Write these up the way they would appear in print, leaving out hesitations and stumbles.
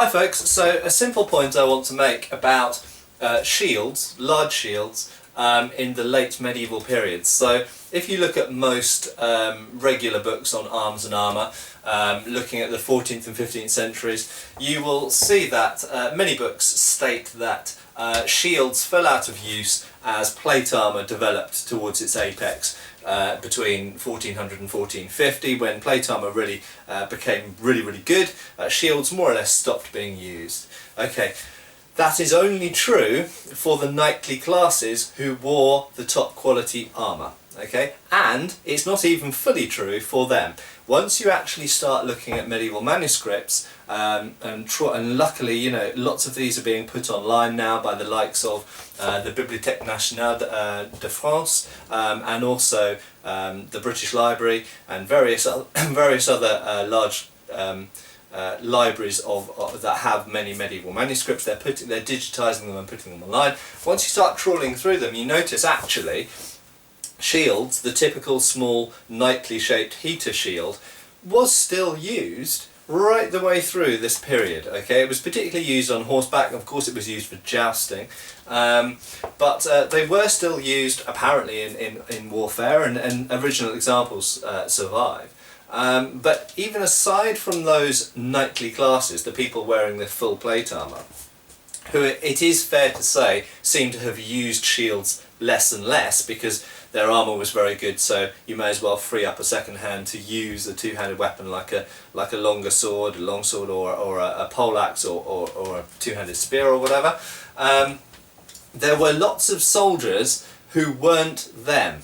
Hi folks, so a simple point I want to make about shields, large shields, in the late medieval period. So if you look at most regular books on arms and armour, looking at the 14th and 15th centuries, you will see that many books state that shields fell out of use as plate armour developed towards its apex between 1400 and 1450, when plate armour really became really good. Shields more or less stopped being used. Okay, that is only true for the knightly classes who wore the top quality armour. Okay, and it's not even fully true for them. Once you actually start looking at medieval manuscripts, and luckily, you know, lots of these are being put online now by the likes of the Bibliothèque Nationale de France, and also the British Library and various other large libraries that have many medieval manuscripts. They're digitising them and putting them online. Once you start trawling through them, you notice actually shields, the typical small knightly shaped heater shield, was still used right the way through this period. Okay, it was particularly used on horseback. Of course it was used for jousting, but they were still used apparently in warfare, and original examples survive. But even aside from those knightly classes, the people wearing the full plate armour, who it is fair to say seem to have used shields less and less because their armour was very good, so you may as well free up a second hand to use a two-handed weapon like a longer sword, a long sword, or a poleaxe, or a two-handed spear or whatever. There were lots of soldiers who weren't them,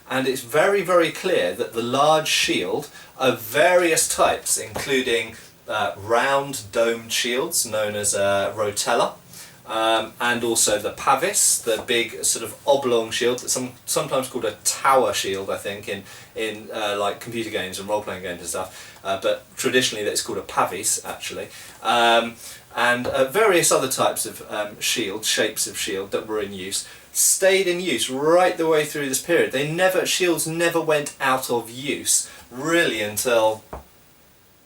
and it's very clear that the large shield of various types, including round domed shields known as rotella, and also the pavis, the big sort of oblong shield that's sometimes called a tower shield, I think, in like computer games and role-playing games and stuff, but traditionally that's called a pavis actually, and various other types of shapes of shield that were in use, stayed in use right the way through this period. Shields never went out of use really until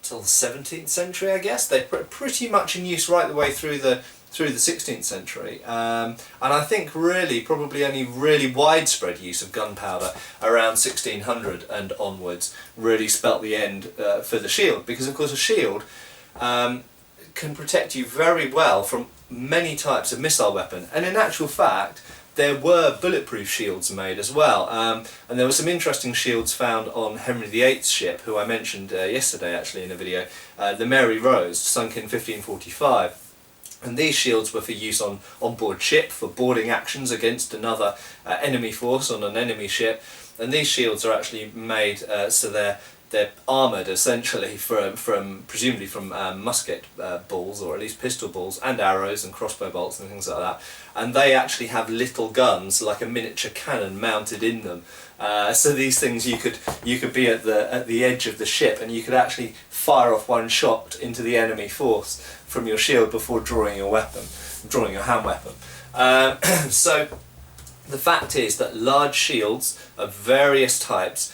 the 17th century, I guess. They're pretty much in use right the way through the 16th century, and I think really probably only really widespread use of gunpowder around 1600 and onwards really spelt the end for the shield, because of course a shield can protect you very well from many types of missile weapon, and in actual fact there were bulletproof shields made as well, and there were some interesting shields found on Henry VIII's ship, who I mentioned yesterday actually in a video, the Mary Rose, sunk in 1545. And these shields were for use on board ship for boarding actions against another enemy force on an enemy ship. And these shields are actually made so they're armoured essentially presumably from musket balls, or at least pistol balls, and arrows and crossbow bolts and things like that. And they actually have little guns like a miniature cannon mounted in them. So these things you could be at the edge of the ship, and you could actually fire off one shot into the enemy force from your shield before drawing your hand weapon. So the fact is that large shields of various types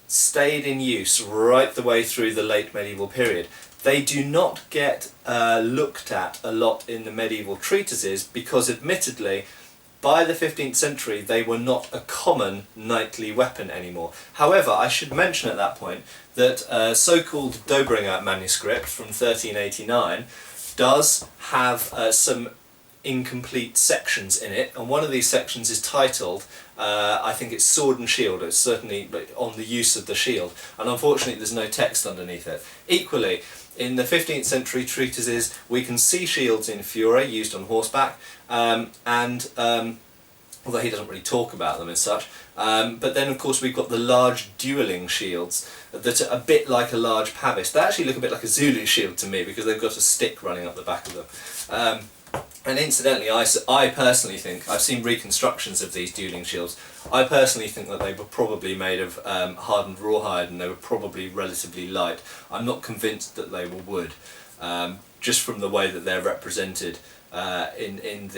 stayed in use right the way through the late medieval period. They do not get looked at a lot in the medieval treatises because, admittedly, by the 15th century they were not a common knightly weapon anymore. However, I should mention at that point that so-called Dobringer manuscript from 1389 does have some incomplete sections in it, and one of these sections is titled, I think it's Sword and Shield. It's certainly on the use of the shield, and unfortunately there's no text underneath it. Equally, in the 15th century treatises we can see shields in fure used on horseback, although he doesn't really talk about them as such, but then of course we've got the large duelling shields that are a bit like a large pavis. They actually look a bit like a Zulu shield to me because they've got a stick running up the back of them. And incidentally, I personally think, I've seen reconstructions of these dueling shields, I personally think that they were probably made of hardened rawhide, and they were probably relatively light. I'm not convinced that they were wood, just from the way that they're represented in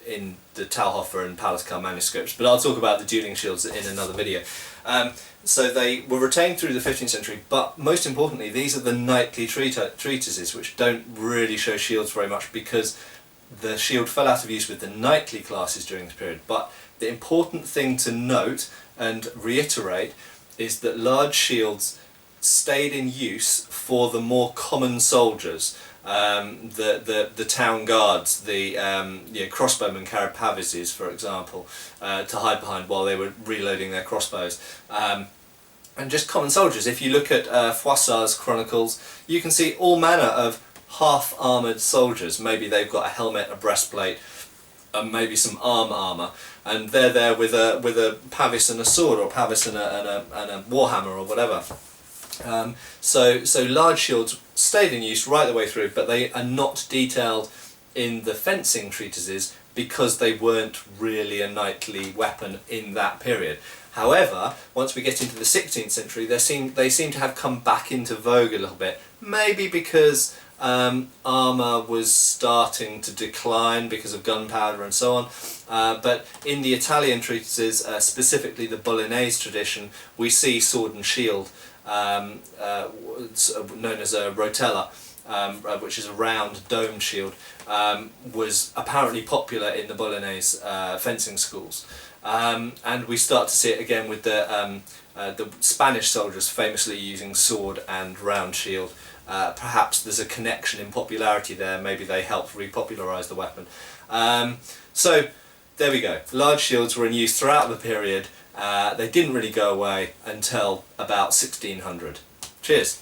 in the Talhofer and Palascar manuscripts, but I'll talk about the dueling shields in another video. So they were retained through the 15th century, but most importantly these are the knightly treatises, which don't really show shields very much because the shield fell out of use with the knightly classes during this period. But the important thing to note and reiterate is that large shields stayed in use for the more common soldiers, the town guards, the crossbowmen carried pavises, for example, to hide behind while they were reloading their crossbows. And just common soldiers. If you look at Froissart's chronicles, you can see all manner of half-armoured soldiers. Maybe they've got a helmet, a breastplate, and maybe some arm armour, and they're there with a pavis and a sword, or a pavis and a warhammer, or whatever. So large shields stayed in use right the way through, but they are not detailed in the fencing treatises because they weren't really a knightly weapon in that period. However, once we get into the 16th century, they seem to have come back into vogue a little bit, maybe because armour was starting to decline because of gunpowder and so on, but in the Italian treatises, specifically the Bolognese tradition, we see sword and shield, known as a rotella, which is a round domed shield, was apparently popular in the Bolognese fencing schools. And we start to see it again with the Spanish soldiers famously using sword and round shield. Perhaps there's a connection in popularity there, maybe they helped repopularise the weapon. So there we go, large shields were in use throughout the period. They didn't really go away until about 1600. Cheers!